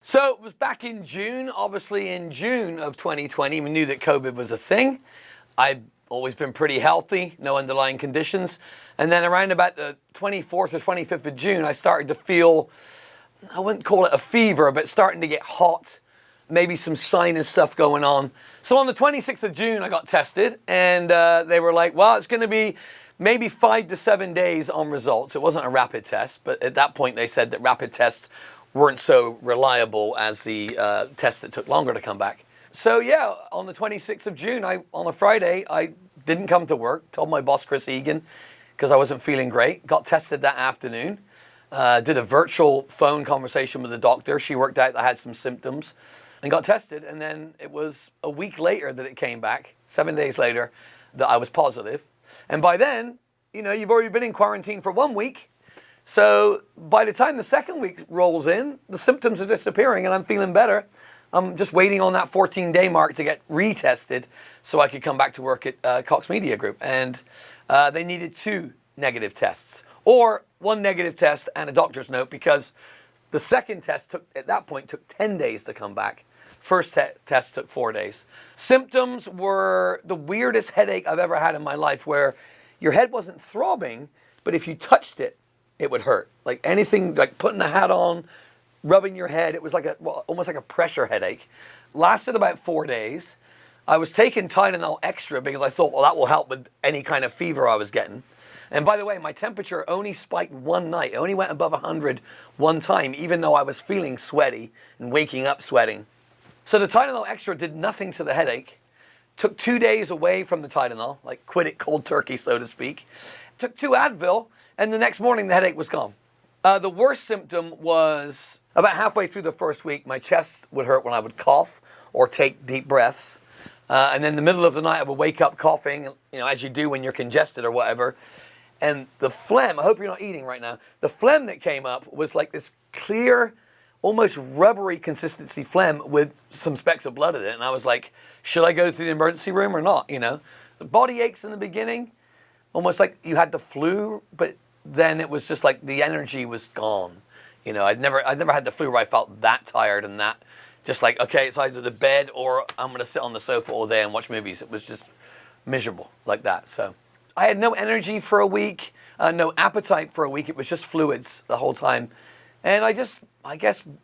So it was back in June. Obviously in June of 2020, we knew that COVID was a thing. I'd always been pretty healthy, no underlying conditions. And then around about the 24th or 25th of June, I started to feel, I wouldn't call it a fever, but starting to get hot, maybe some sinus stuff going on. So on the 26th of June, I got tested, and they were like, well, it's going to be maybe 5 to 7 days on results. It wasn't a rapid test, but at that point they said that rapid tests weren't so reliable as the tests that took longer to come back. So yeah, on the 26th of June, on a Friday, I didn't come to work, told my boss, Chris Egan, because I wasn't feeling great, got tested that afternoon, did a virtual phone conversation with the doctor. She worked out that I had some symptoms and got tested. And then it was a week later that it came back, 7 days later, that I was positive. And by then, you know, you've already been in quarantine for 1 week. So by the time the second week rolls in, the symptoms are disappearing and I'm feeling better. I'm just waiting on that 14-day mark to get retested so I could come back to work at Cox Media Group. And they needed 2 negative tests, or 1 negative test and a doctor's note, because the second test at that point took 10 days to come back. First test took 4 days. Symptoms were the weirdest headache I've ever had in my life, where your head wasn't throbbing, but if you touched it, it would hurt. Like anything, like putting a hat on, rubbing your head, it was like almost like a pressure headache. Lasted about 4 days. I was taking Tylenol extra because I thought, well, that will help with any kind of fever I was getting. And by the way, my temperature only spiked one night. It only went above 100 one time, even though I was feeling sweaty and waking up sweating. So the Tylenol extra did nothing to the headache. Took 2 days away from the Tylenol, like quit it cold turkey, so to speak. Took 2 Advil, and the next morning the headache was gone. The worst symptom was about halfway through the first week, my chest would hurt when I would cough or take deep breaths. And then in the middle of the night, I would wake up coughing, you know, as you do when you're congested or whatever. And the phlegm, I hope you're not eating right now, the phlegm that came up was like this clear, almost rubbery consistency phlegm with some specks of blood in it. And I was like, should I go to the emergency room or not, you know? The body aches in the beginning, almost like you had the flu, but then it was just like the energy was gone. You know, I'd never had the flu where I felt that tired and that just like, okay, it's either the bed or I'm going to sit on the sofa all day and watch movies. It was just miserable like that. So I had no energy for a week, no appetite for a week. It was just fluids the whole time. And I guess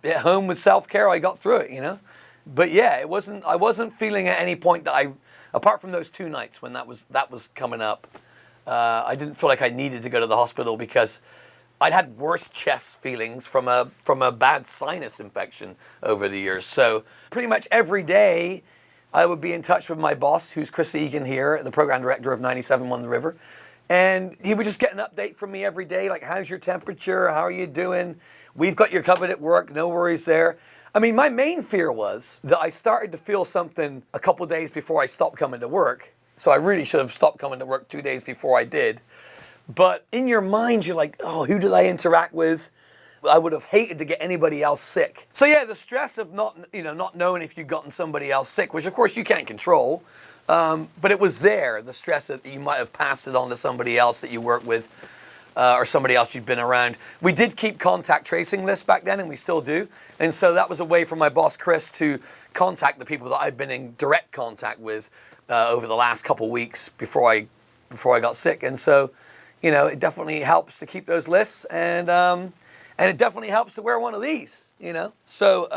at home with self-care, I got through it, you know. But yeah, I wasn't feeling at any point that apart from those 2 nights when that was coming up, I didn't feel like I needed to go to the hospital because I'd had worse chest feelings from a bad sinus infection over the years. So pretty much every day I would be in touch with my boss, who's Chris Egan here, the program director of 97.1 The River. And he would just get an update from me every day, like, how's your temperature? How are you doing? We've got you covered at work. No worries there. I mean, my main fear was that I started to feel something a couple days before I stopped coming to work. So I really should have stopped coming to work 2 days before I did. But in your mind, you're like, oh, who did I interact with? I would have hated to get anybody else sick. So yeah, the stress of not knowing if you'd gotten somebody else sick, which of course you can't control, but it was there, the stress that you might have passed it on to somebody else that you work with, or somebody else you'd been around. We did keep contact tracing lists back then, and we still do. And so that was a way for my boss, Chris, to contact the people that I'd been in direct contact with over the last couple weeks before I got sick. And so, you know, it definitely helps to keep those lists, and it definitely helps to wear one of these, you know. So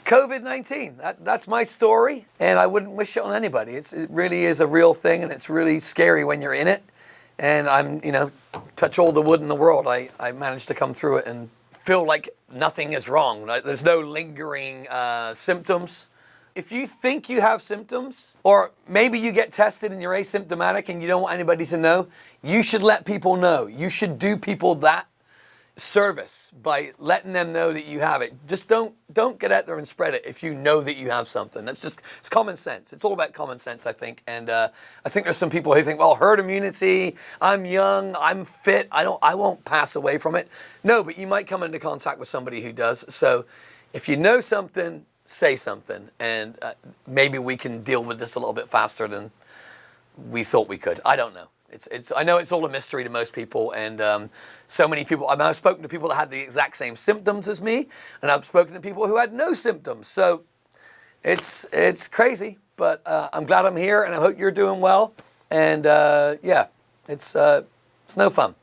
COVID-19, that's my story, and I wouldn't wish it on anybody. It really is a real thing, and it's really scary when you're in it. And I'm, you know, touch all the wood in the world, I managed to come through it and feel like nothing is wrong. Right? There's no lingering symptoms. If you think you have symptoms, or maybe you get tested and you're asymptomatic and you don't want anybody to know, you should let people know. You should do people that service by letting them know that you have it. Just don't get out there and spread it if you know that you have something. It's common sense. It's all about common sense, I think. And I think there's some people who think, well, herd immunity, I'm young, I'm fit, I won't pass away from it. No, but you might come into contact with somebody who does. So if you know something, say something, and maybe we can deal with this a little bit faster than we thought we could. I don't know. I know it's all a mystery to most people, and so many people. I mean, I've spoken to people that had the exact same symptoms as me, and I've spoken to people who had no symptoms. So it's crazy, but I'm glad I'm here, and I hope you're doing well. And yeah, it's no fun.